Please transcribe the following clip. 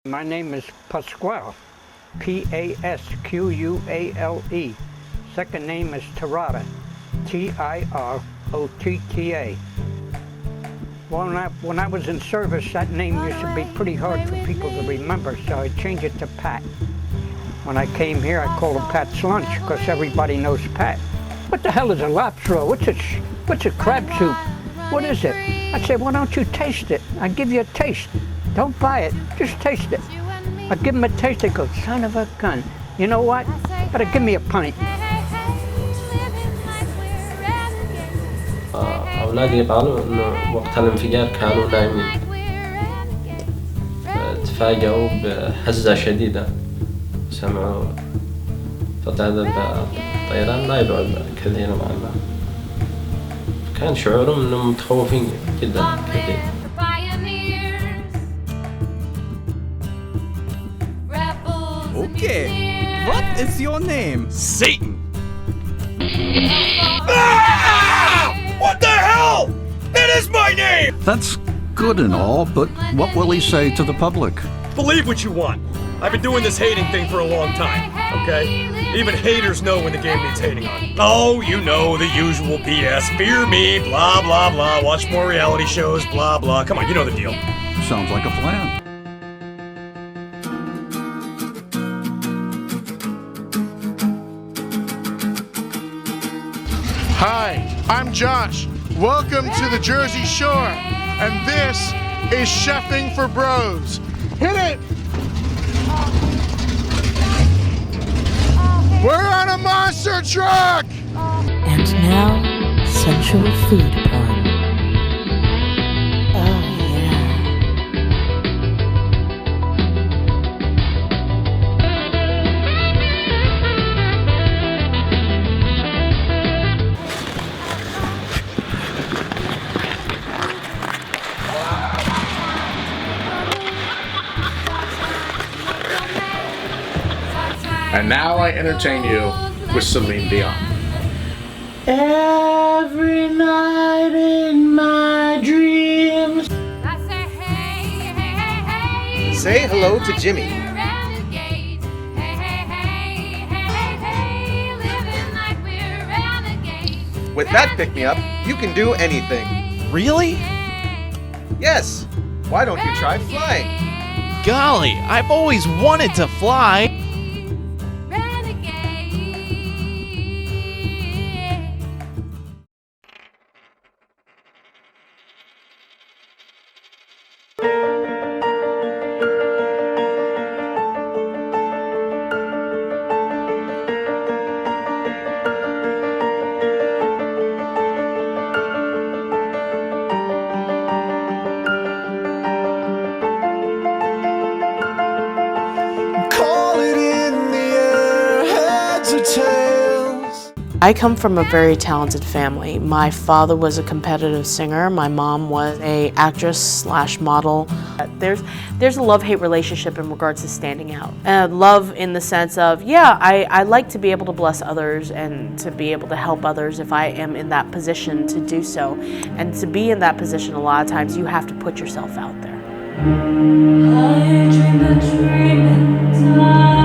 My name is Pasquale, Pasquale. Second name is Tirotta, Tirotta. When I was in service, that name used to be pretty hard for people to remember, so I changed it to Pat. When I came here, I called it Pat's Lunch, because everybody knows Pat. What the hell is a lobster roll? What's a crab soup? What is it? I said, why don't you taste it? I give you a taste. Don't buy it, just taste it. I give him a taste, they go, son of a gun. You know what? Better give me a pint. أولادي قالوا إنه وقت الانفجار كانوا نايمين، تفاجئوا بهزة شديدة، سمعوا فتذهب الطيران لا يبعد كثيرا عن بعض. كان شعورهم إنهم متخوفين جدا كثير. Okay, what is your name? Satan! Ah! What the hell? That is my name! That's good and all, but what will he say to the public? Believe what you want. I've been doing this hating thing for a long time, okay? Even haters know when the game needs hating on. Oh, you know, the usual BS. Fear me, blah, blah, blah. Watch more reality shows, blah, blah. Come on, you know the deal. Sounds like a plan. Hi, I'm Josh. Welcome to the Jersey Shore, and this is Chefing for Bros. Hit it! We're on a monster truck! And now, sensual food porn. Oh yeah. And now I entertain you with Celine Dion. Every night in my dreams. Say hello to Jimmy. With that pick-me-up, you can do anything. Really? Yes. Why don't you try flying? Golly, I've always wanted to fly. I come from a very talented family. My father was a competitive singer. My mom was an actress/model. There's a love-hate relationship in regards to standing out. Love in the sense of, yeah, I like to be able to bless others and to be able to help others if I am in that position to do so. And to be in that position, a lot of times you have to put yourself out there. I dream a dream in time.